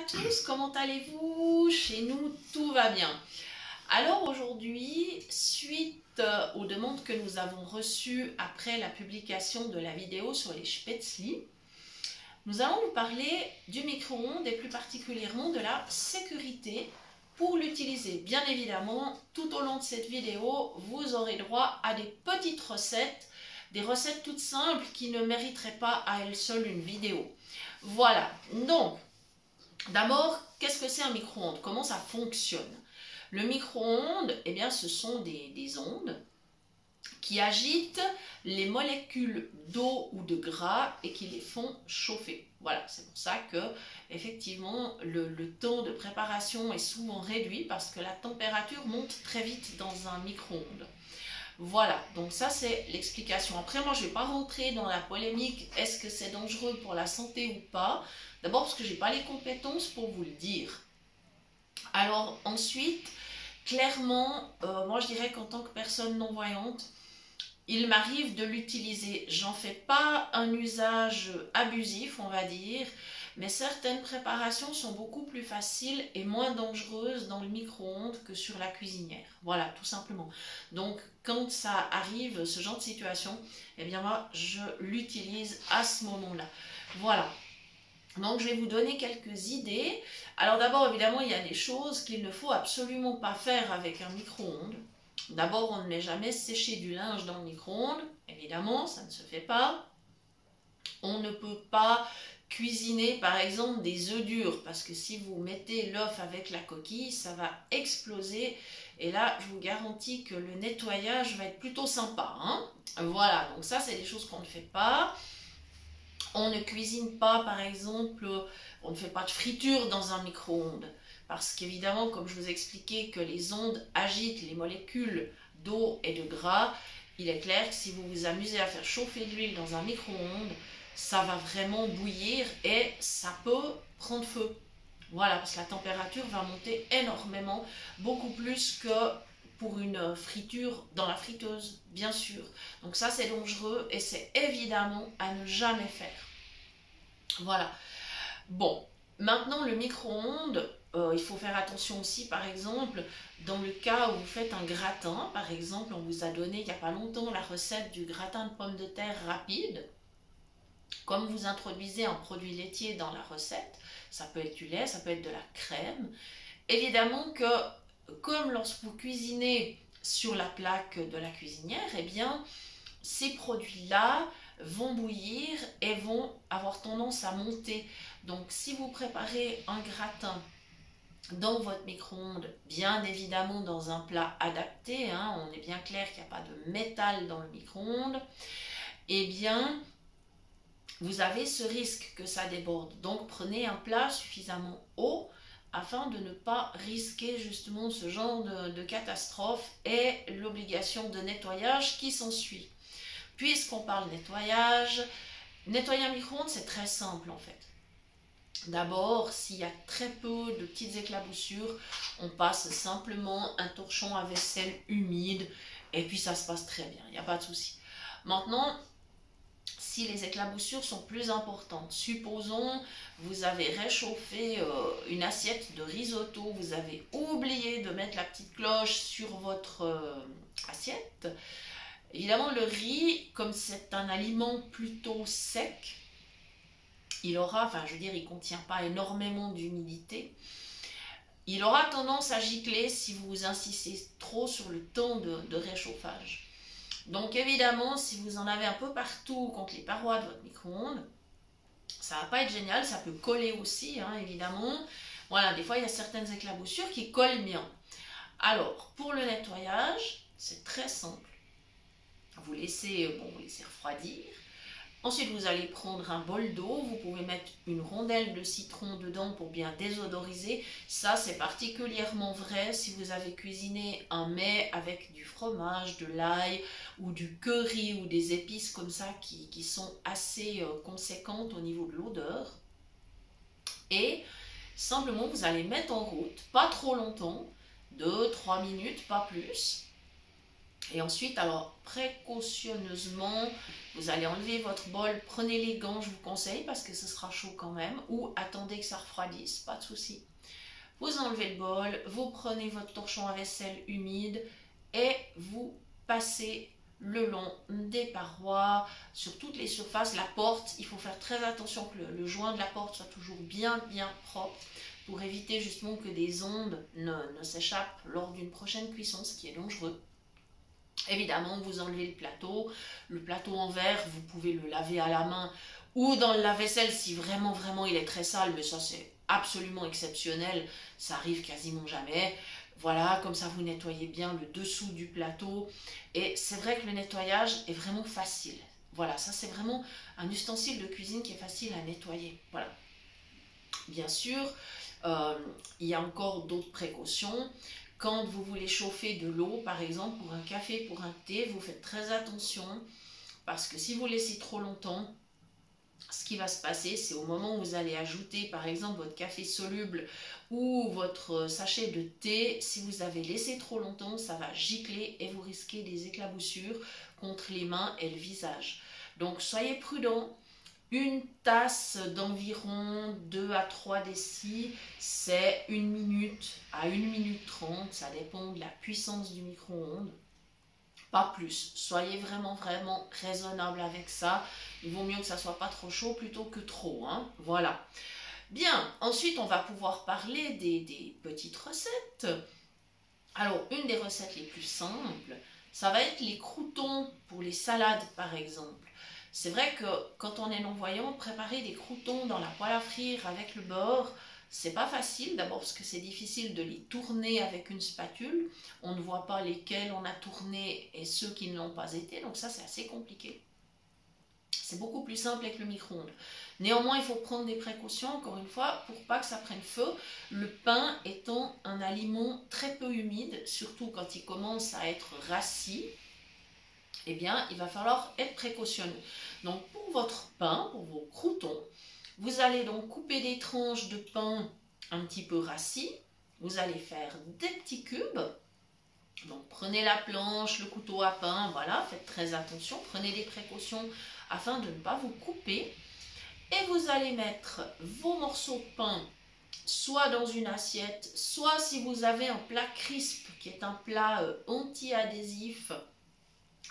tous, comment allez-vous? Chez nous, tout va bien. Alors aujourd'hui, suite aux demandes que nous avons reçues après la publication de la vidéo sur les Spätzli, nous allons vous parler du micro-ondes et plus particulièrement de la sécurité pour l'utiliser. Bien évidemment, tout au long de cette vidéo, vous aurez droit à des petites recettes, des recettes toutes simples qui ne mériteraient pas à elles seules une vidéo. Voilà, donc, d'abord, qu'est-ce que c'est un micro-ondes? Comment ça fonctionne? Le micro-ondes, eh bien, ce sont des ondes qui agitent les molécules d'eau ou de gras et qui les font chauffer. Voilà, c'est pour ça que effectivement le temps de préparation est souvent réduit parce que la température monte très vite dans un micro-ondes. Voilà, donc ça c'est l'explication. Après, moi je ne vais pas rentrer dans la polémique, est-ce que c'est dangereux pour la santé ou pas? D'abord parce que je n'ai pas les compétences pour vous le dire. Alors ensuite, clairement, moi je dirais qu'en tant que personne non-voyante, il m'arrive de l'utiliser. J'en fais pas un usage abusif, on va dire, mais certaines préparations sont beaucoup plus faciles et moins dangereuses dans le micro-ondes que sur la cuisinière. Voilà, tout simplement. Donc, quand ça arrive, ce genre de situation, eh bien moi, je l'utilise à ce moment-là. Voilà. Donc, je vais vous donner quelques idées. Alors d'abord, évidemment, il y a des choses qu'il ne faut absolument pas faire avec un micro-ondes. D'abord, on ne met jamais sécher du linge dans le micro-ondes. Évidemment, ça ne se fait pas. On ne peut pas cuisiner, par exemple, des œufs durs. Parce que si vous mettez l'œuf avec la coquille, ça va exploser. Et là, je vous garantis que le nettoyage va être plutôt sympa, hein. Voilà, donc ça, c'est des choses qu'on ne fait pas. On ne cuisine pas, par exemple, on ne fait pas de friture dans un micro-ondes. Parce qu'évidemment, comme je vous expliquais que les ondes agitent les molécules d'eau et de gras, il est clair que si vous vous amusez à faire chauffer de l'huile dans un micro-ondes, ça va vraiment bouillir et ça peut prendre feu. Voilà, parce que la température va monter énormément, beaucoup plus que pour une friture dans la friteuse, bien sûr. Donc ça, c'est dangereux et c'est évidemment à ne jamais faire. Voilà. Bon, maintenant le micro-ondes, il faut faire attention aussi, par exemple, dans le cas où vous faites un gratin, par exemple, on vous a donné il n'y a pas longtemps la recette du gratin de pommes de terre rapide. Comme vous introduisez un produit laitier dans la recette, ça peut être du lait, ça peut être de la crème. Évidemment que, comme lorsque vous cuisinez sur la plaque de la cuisinière, eh bien, ces produits-là vont bouillir et vont avoir tendance à monter. Donc, si vous préparez un gratin dans votre micro-ondes, bien évidemment dans un plat adapté, hein, on est bien clair qu'il n'y a pas de métal dans le micro-ondes, eh bien, vous avez ce risque que ça déborde. Donc, prenez un plat suffisamment haut afin de ne pas risquer justement ce genre de catastrophe et l'obligation de nettoyage qui s'ensuit. Puisqu'on parle nettoyage, nettoyer un micro-ondes, c'est très simple en fait. D'abord, s'il y a très peu de petites éclaboussures, on passe simplement un torchon à vaisselle humide et puis ça se passe très bien, il n'y a pas de souci. Maintenant, si les éclaboussures sont plus importantes, supposons vous avez réchauffé une assiette de risotto, vous avez oublié de mettre la petite cloche sur votre assiette. Évidemment, le riz, comme c'est un aliment plutôt sec, il aura, enfin je veux dire, il ne contient pas énormément d'humidité. Il aura tendance à gicler si vous insistez trop sur le temps de réchauffage. Donc évidemment, si vous en avez un peu partout contre les parois de votre micro-ondes, ça ne va pas être génial, ça peut coller aussi, hein, évidemment. Voilà, des fois il y a certaines éclaboussures qui collent bien. Alors, pour le nettoyage, c'est très simple. Vous laissez refroidir. Ensuite, vous allez prendre un bol d'eau. Vous pouvez mettre une rondelle de citron dedans pour bien désodoriser. Ça, c'est particulièrement vrai si vous avez cuisiné un mets avec du fromage, de l'ail ou du curry ou des épices comme ça qui sont assez conséquentes au niveau de l'odeur. Et simplement, vous allez mettre en route, pas trop longtemps, 2-3 minutes, pas plus. Et ensuite, alors précautionneusement, vous allez enlever votre bol, prenez les gants, je vous conseille, parce que ce sera chaud quand même, ou attendez que ça refroidisse, pas de souci. Vous enlevez le bol, vous prenez votre torchon à vaisselle humide et vous passez le long des parois, sur toutes les surfaces. La porte, il faut faire très attention que le joint de la porte soit toujours bien propre pour éviter justement que des ondes ne s'échappent lors d'une prochaine cuisson, ce qui est dangereux. Évidemment, vous enlevez le plateau en verre, vous pouvez le laver à la main ou dans le lave-vaisselle si vraiment il est très sale, mais ça c'est absolument exceptionnel, ça arrive quasiment jamais. Voilà, comme ça vous nettoyez bien le dessous du plateau et c'est vrai que le nettoyage est vraiment facile. Voilà, ça c'est vraiment un ustensile de cuisine qui est facile à nettoyer. Voilà. Bien sûr, il y a encore d'autres précautions. Quand vous voulez chauffer de l'eau, par exemple, pour un café, pour un thé, vous faites très attention parce que si vous laissez trop longtemps, ce qui va se passer, c'est au moment où vous allez ajouter, par exemple, votre café soluble ou votre sachet de thé, si vous avez laissé trop longtemps, ça va gicler et vous risquez des éclaboussures contre les mains et le visage. Donc, soyez prudents. Une tasse d'environ 2 à 3 décis, c'est 1 minute à 1 minute 30, ça dépend de la puissance du micro-ondes. Pas plus, soyez vraiment raisonnable avec ça. Il vaut mieux que ça soit pas trop chaud plutôt que trop, hein. Voilà. Bien, ensuite on va pouvoir parler des petites recettes. Alors, une des recettes les plus simples, ça va être les croûtons pour les salades par exemple. C'est vrai que quand on est non-voyant, préparer des croûtons dans la poêle à frire avec le beurre, c'est pas facile. D'abord parce que c'est difficile de les tourner avec une spatule. On ne voit pas lesquels on a tourné et ceux qui ne l'ont pas été. Donc ça, c'est assez compliqué. C'est beaucoup plus simple avec le micro-ondes. Néanmoins, il faut prendre des précautions, encore une fois, pour pas que ça prenne feu. Le pain étant un aliment très peu humide, surtout quand il commence à être rassis, eh bien, il va falloir être précautionneux. Donc, pour votre pain, pour vos croûtons, vous allez donc couper des tranches de pain un petit peu rassis. Vous allez faire des petits cubes. Donc, prenez la planche, le couteau à pain, voilà, faites très attention. Prenez des précautions afin de ne pas vous couper. Et vous allez mettre vos morceaux de pain soit dans une assiette, soit si vous avez un plat crisp, qui est un plat anti-adhésif,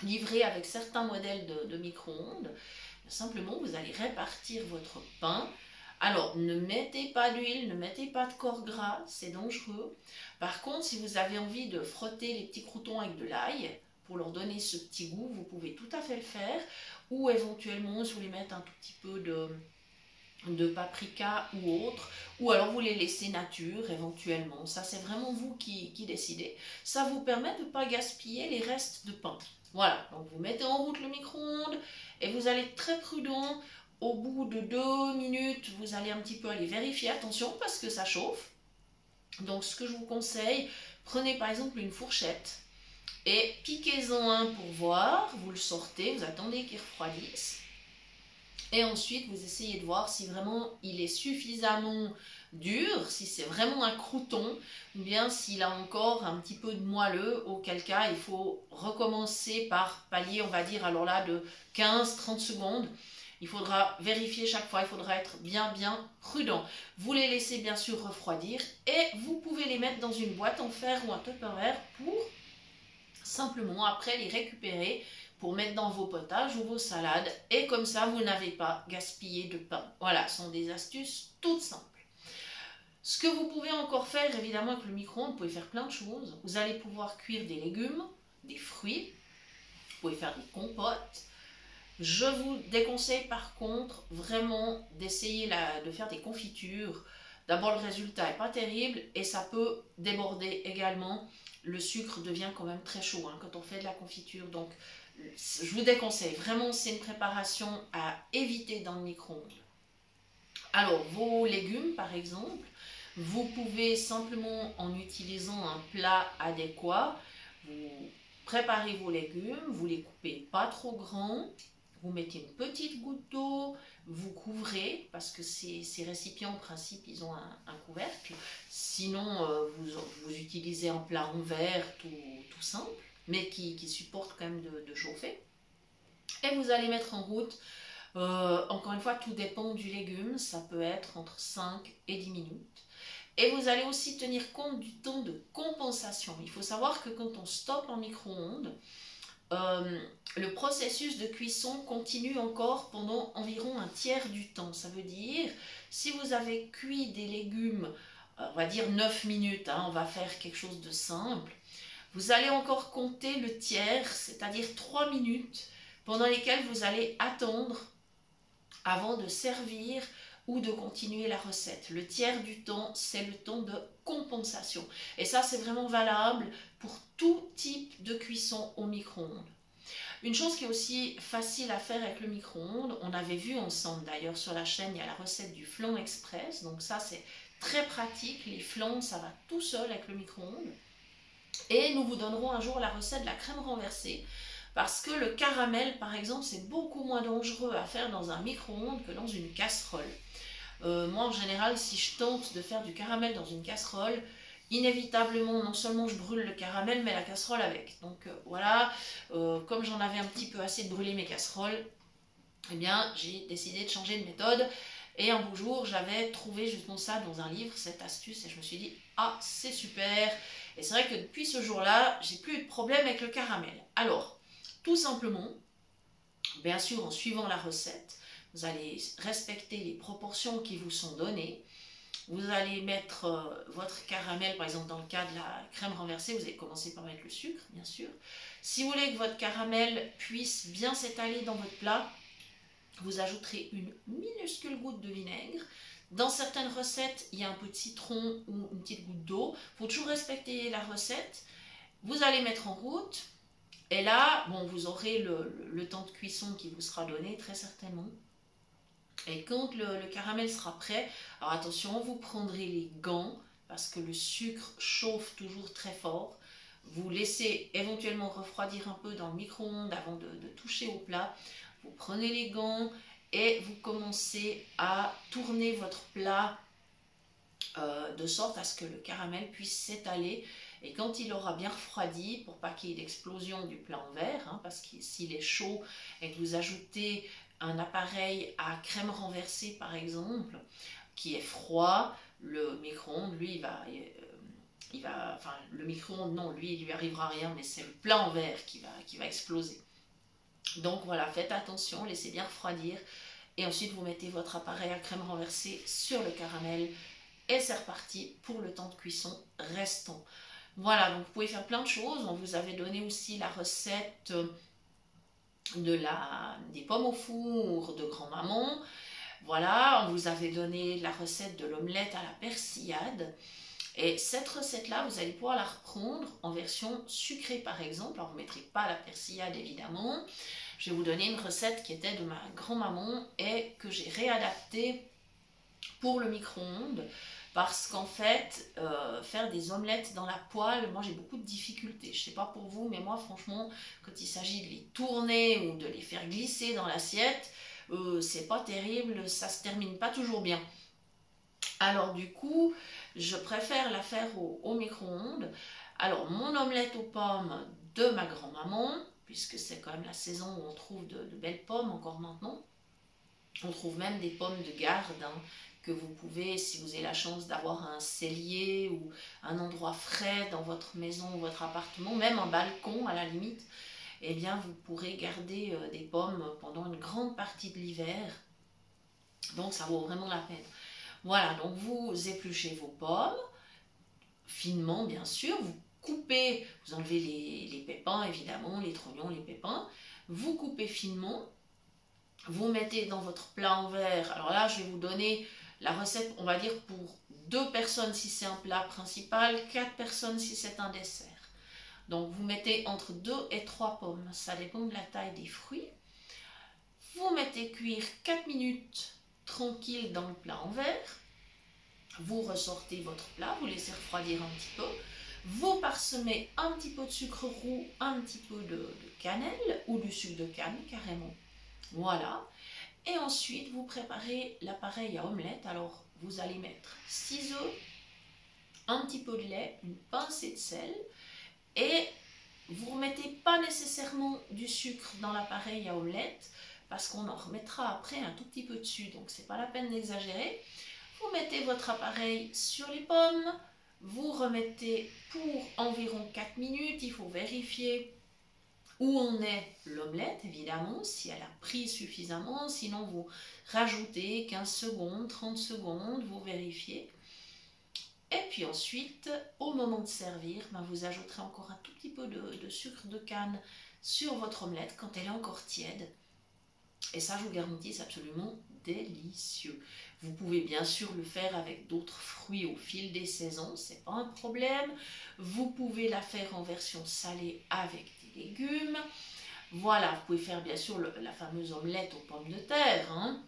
livré avec certains modèles de micro-ondes, simplement vous allez répartir votre pain. Alors ne mettez pas d'huile, ne mettez pas de corps gras, c'est dangereux. Par contre, si vous avez envie de frotter les petits croûtons avec de l'ail pour leur donner ce petit goût, vous pouvez tout à fait le faire. Ou éventuellement, si vous voulez mettre un tout petit peu de paprika ou autre, ou alors vous les laissez nature éventuellement. Ça, c'est vraiment vous qui décidez. Ça vous permet de ne pas gaspiller les restes de pain. Voilà, donc vous mettez en route le micro-ondes et vous allez être très prudent. Au bout de 2 minutes, vous allez un petit peu aller vérifier, attention parce que ça chauffe. Donc ce que je vous conseille, prenez par exemple une fourchette et piquez-en un pour voir, vous le sortez, vous attendez qu'il refroidisse. Et ensuite, vous essayez de voir si vraiment il est suffisamment dur, si c'est vraiment un croûton, ou bien s'il a encore un petit peu de moelleux, auquel cas il faut recommencer par palier, on va dire, alors là, de 15-30 secondes. Il faudra vérifier chaque fois, il faudra être bien prudent. Vous les laissez bien sûr refroidir et vous pouvez les mettre dans une boîte en fer ou un Tupperware pour simplement après les récupérer pour mettre dans vos potages ou vos salades et comme ça vous n'avez pas gaspillé de pain. Voilà, ce sont des astuces toutes simples. Ce que vous pouvez encore faire évidemment avec le micro-ondes, vous pouvez faire plein de choses. Vous allez pouvoir cuire des légumes, des fruits, vous pouvez faire des compotes. Je vous déconseille par contre vraiment d'essayer de faire des confitures. D'abord le résultat n'est pas terrible et ça peut déborder également. Le sucre devient quand même très chaud quand on fait de la confiture. Donc je vous déconseille, vraiment c'est une préparation à éviter dans le micro-ondes. Alors vos légumes par exemple, vous pouvez simplement en utilisant un plat adéquat, vous préparez vos légumes, vous les coupez pas trop grands, vous mettez une petite goutte d'eau, vous couvrez, parce que ces récipients, en principe, ils ont un couvercle. Sinon, vous utilisez un plat en verre tout simple. mais qui supporte quand même de chauffer. Et vous allez mettre en route, encore une fois, tout dépend du légume, ça peut être entre 5 et 10 minutes. Et vous allez aussi tenir compte du temps de compensation. Il faut savoir que quand on stoppe en micro-ondes, le processus de cuisson continue encore pendant environ un tiers du temps. Ça veut dire, si vous avez cuit des légumes, on va dire 9 minutes, hein, on va faire quelque chose de simple, vous allez encore compter le tiers, c'est-à-dire 3 minutes, pendant lesquelles vous allez attendre avant de servir ou de continuer la recette. Le tiers du temps, c'est le temps de compensation. Et ça, c'est vraiment valable pour tout type de cuisson au micro-ondes. Une chose qui est aussi facile à faire avec le micro-ondes, on avait vu ensemble d'ailleurs sur la chaîne, il y a la recette du flan express. Donc ça, c'est très pratique. Les flans, ça va tout seul avec le micro-ondes. Et nous vous donnerons un jour la recette de la crème renversée. Parce que le caramel, par exemple, c'est beaucoup moins dangereux à faire dans un micro-ondes que dans une casserole. Moi, en général, si je tente de faire du caramel dans une casserole, inévitablement, non seulement je brûle le caramel, mais la casserole avec. Donc voilà, comme j'en avais un petit peu assez de brûler mes casseroles, eh bien, j'ai décidé de changer de méthode. Et un beau jour, j'avais trouvé justement ça dans un livre, cette astuce, et je me suis dit, ah, c'est super. Et c'est vrai que depuis ce jour-là, j'ai plus de problème avec le caramel. Alors, tout simplement, bien sûr, en suivant la recette, vous allez respecter les proportions qui vous sont données. Vous allez mettre votre caramel, par exemple dans le cas de la crème renversée, vous allez commencer par mettre le sucre, bien sûr. Si vous voulez que votre caramel puisse bien s'étaler dans votre plat, vous ajouterez une minuscule goutte de vinaigre. Dans certaines recettes, il y a un peu de citron ou une petite goutte d'eau. Il faut toujours respecter la recette. Vous allez mettre en route. Et là, bon, vous aurez le temps de cuisson qui vous sera donné, très certainement. Et quand le caramel sera prêt, alors attention, vous prendrez les gants, parce que le sucre chauffe toujours très fort. Vous laissez éventuellement refroidir un peu dans le micro-ondes avant de toucher au plat. Vous prenez les gants et vous commencez à tourner votre plat de sorte à ce que le caramel puisse s'étaler. Et quand il aura bien refroidi, pour pas qu'il y ait d'explosion du plat en verre, hein, parce que s'il est chaud et que vous ajoutez un appareil à crème renversée par exemple, qui est froid, le micro-ondes, lui, enfin le micro-ondes, non, lui, il lui arrivera rien, mais c'est le plat en verre qui va exploser. Donc voilà, faites attention, laissez bien refroidir, et ensuite vous mettez votre appareil à crème renversée sur le caramel, et c'est reparti pour le temps de cuisson restant. Voilà, donc vous pouvez faire plein de choses. On vous avait donné aussi la recette des pommes au four de grand-maman. Voilà, on vous avait donné la recette de l'omelette à la persillade. Et cette recette-là, vous allez pouvoir la reprendre en version sucrée par exemple. Alors vous ne mettrez pas la persillade évidemment. Je vais vous donner une recette qui était de ma grand-maman et que j'ai réadaptée pour le micro-ondes. Parce qu'en fait, faire des omelettes dans la poêle, moi j'ai beaucoup de difficultés. Je ne sais pas pour vous, mais moi franchement, quand il s'agit de les tourner ou de les faire glisser dans l'assiette, c'est pas terrible, ça se termine pas toujours bien. Alors du coup, je préfère la faire au micro-ondes. Alors mon omelette aux pommes de ma grand-maman, puisque c'est quand même la saison où on trouve de belles pommes encore maintenant. On trouve même des pommes de garde, hein, que vous pouvez, si vous avez la chance d'avoir un cellier ou un endroit frais dans votre maison ou votre appartement, même un balcon à la limite, eh bien vous pourrez garder des pommes pendant une grande partie de l'hiver. Donc ça vaut vraiment la peine. Voilà, donc vous épluchez vos pommes, finement bien sûr, vous coupez, vous enlevez les pépins évidemment, les trognons, les pépins, vous coupez finement, vous mettez dans votre plat en verre. Alors là, je vais vous donner la recette, on va dire, pour 2 personnes si c'est un plat principal, 4 personnes si c'est un dessert. Donc vous mettez entre 2 et 3 pommes, ça dépend de la taille des fruits. Vous mettez cuire 4 minutes tranquille dans le plat en verre. Vous ressortez votre plat, vous laissez refroidir un petit peu. Vous parsemez un petit peu de sucre roux, un petit peu de cannelle ou du sucre de canne carrément. Voilà. Et ensuite, vous préparez l'appareil à omelette. Alors, vous allez mettre 6 œufs, un petit peu de lait, une pincée de sel et vous ne remettez pas nécessairement du sucre dans l'appareil à omelette, parce qu'on en remettra après un tout petit peu dessus, donc c'est pas la peine d'exagérer. Vous mettez votre appareil sur les pommes, vous remettez pour environ 4 minutes, il faut vérifier où en est l'omelette, évidemment, si elle a pris suffisamment, sinon vous rajoutez 15 secondes, 30 secondes, vous vérifiez. Et puis ensuite, au moment de servir, vous ajouterez encore un tout petit peu de sucre de canne sur votre omelette quand elle est encore tiède. Et ça, je vous garantis, c'est absolument délicieux. Vous pouvez bien sûr le faire avec d'autres fruits au fil des saisons, c'est pas un problème. Vous pouvez la faire en version salée avec des légumes. Voilà, vous pouvez faire bien sûr la fameuse omelette aux pommes de terre, hein,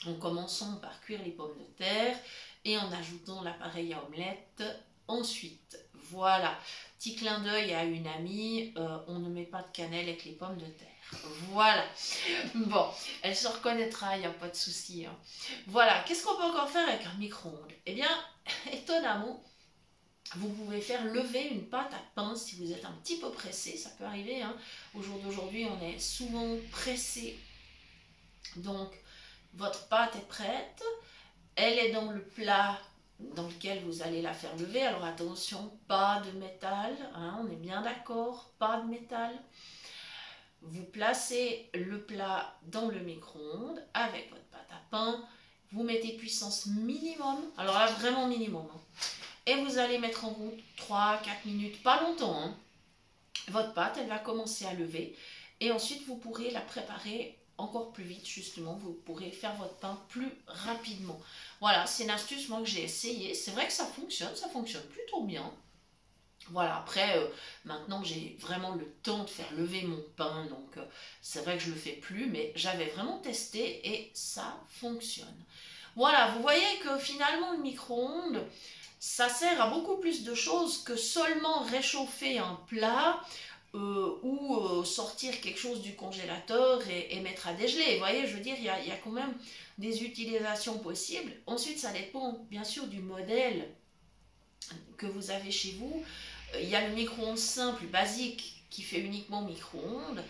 en commençant par cuire les pommes de terre et en ajoutant l'appareil à omelette ensuite. Voilà, petit clin d'œil à une amie, on ne met pas de cannelle avec les pommes de terre. Voilà, bon, elle se reconnaîtra, il n'y a pas de souci. Hein. Voilà, qu'est-ce qu'on peut encore faire avec un micro-ondes? Eh bien, étonnamment, vous pouvez faire lever une pâte à pain si vous êtes un petit peu pressé, ça peut arriver. Hein. Au jour d'aujourd'hui, on est souvent pressé. Donc, votre pâte est prête, elle est dans le plat dans lequel vous allez la faire lever. Alors attention, pas de métal, hein, on est bien d'accord, pas de métal. Vous placez le plat dans le micro-ondes avec votre pâte à pain. Vous mettez puissance minimum, alors là vraiment minimum. Hein, et vous allez mettre en route 3-4 minutes, pas longtemps. Hein. Votre pâte, elle va commencer à lever. Et ensuite, vous pourrez la préparer encore plus vite, justement. Vous pourrez faire votre pain plus rapidement. Voilà, c'est une astuce, moi, que j'ai essayé. C'est vrai que ça fonctionne plutôt bien. Voilà, après, maintenant j'ai vraiment le temps de faire lever mon pain, donc c'est vrai que je ne le fais plus, mais j'avais vraiment testé et ça fonctionne. Voilà, vous voyez que finalement le micro-ondes, ça sert à beaucoup plus de choses que seulement réchauffer un plat ou sortir quelque chose du congélateur et mettre à dégeler. Vous voyez, je veux dire, il y a quand même des utilisations possibles. Ensuite, ça dépend bien sûr du modèle que vous avez chez vous. Il y a le micro-ondes simple, basique, qui fait uniquement micro-ondes.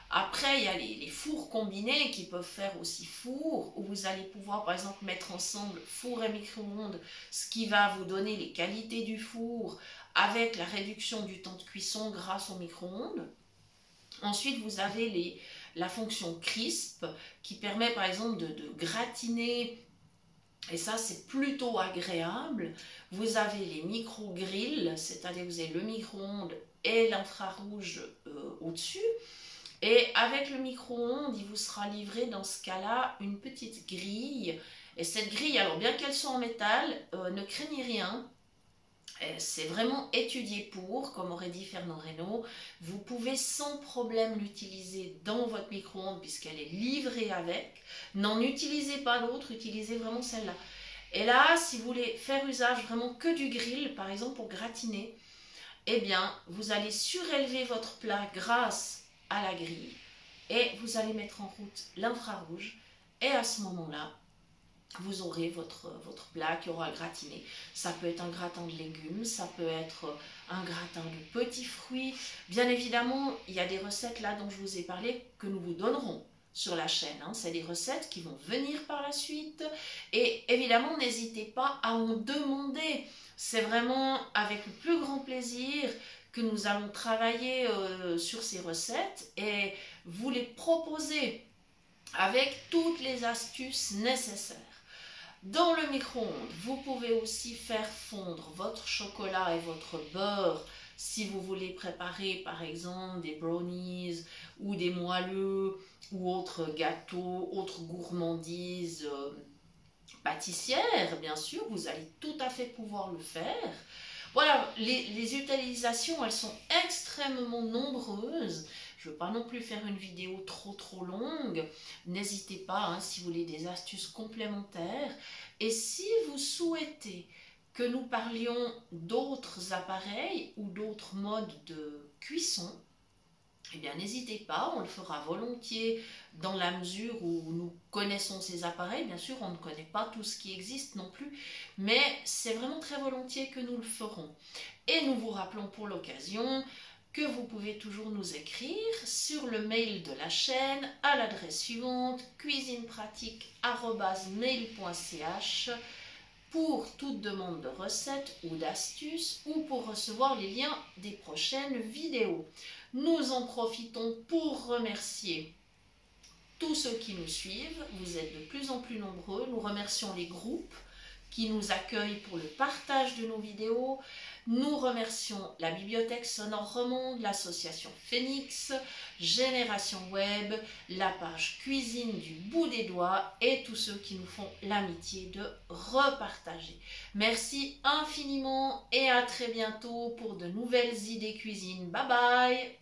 Après, il y a les fours combinés qui peuvent faire aussi four, où vous allez pouvoir, par exemple, mettre ensemble four et micro-ondes, ce qui va vous donner les qualités du four avec la réduction du temps de cuisson grâce au micro-ondes. Ensuite, vous avez la fonction crisp, qui permet, par exemple, de gratiner. Et ça, c'est plutôt agréable. Vous avez les micro-grilles, c'est-à-dire vous avez le micro-ondes et l'infrarouge au-dessus. Et avec le micro-ondes, il vous sera livré dans ce cas-là une petite grille. Et cette grille, alors bien qu'elle soit en métal, ne craignez rien. C'est vraiment étudié pour, comme aurait dit Fernand Reynaud. Vous pouvez sans problème l'utiliser dans votre micro-ondes puisqu'elle est livrée avec. N'en utilisez pas d'autres, utilisez vraiment celle-là. Et là, si vous voulez faire usage vraiment que du grill, par exemple pour gratiner, eh bien, vous allez surélever votre plat grâce à la grille et vous allez mettre en route l'infrarouge. Et à ce moment-là, vous aurez votre plat qui aura gratiné. Ça peut être un gratin de légumes, ça peut être un gratin de petits fruits. Bien évidemment, il y a des recettes là dont je vous ai parlé que nous vous donnerons sur la chaîne. Hein. C'est des recettes qui vont venir par la suite. Et évidemment, n'hésitez pas à en demander. C'est vraiment avec le plus grand plaisir que nous allons travailler sur ces recettes et vous les proposer avec toutes les astuces nécessaires. Dans le micro-ondes, vous pouvez aussi faire fondre votre chocolat et votre beurre si vous voulez préparer par exemple des brownies ou des moelleux ou autres gâteaux, autres gourmandises pâtissières, bien sûr, vous allez tout à fait pouvoir le faire. Voilà, les utilisations, elles sont extrêmement nombreuses. Je ne veux pas non plus faire une vidéo trop longue. N'hésitez pas, hein, si vous voulez des astuces complémentaires. Et si vous souhaitez que nous parlions d'autres appareils ou d'autres modes de cuisson, eh bien n'hésitez pas, on le fera volontiers dans la mesure où nous connaissons ces appareils. Bien sûr, on ne connaît pas tout ce qui existe non plus, mais c'est vraiment très volontiers que nous le ferons. Et nous vous rappelons pour l'occasion que vous pouvez toujours nous écrire sur le mail de la chaîne à l'adresse suivante cuisinepratique@mail.ch pour toute demande de recettes ou d'astuces ou pour recevoir les liens des prochaines vidéos. Nous en profitons pour remercier tous ceux qui nous suivent. Vous êtes de plus en plus nombreux. Nous remercions les groupes qui nous accueillent pour le partage de nos vidéos. Nous remercions la Bibliothèque Sonore Remonde, l'association Phoenix, Génération Web, la page Cuisine du bout des doigts et tous ceux qui nous font l'amitié de repartager. Merci infiniment et à très bientôt pour de nouvelles idées cuisine. Bye bye!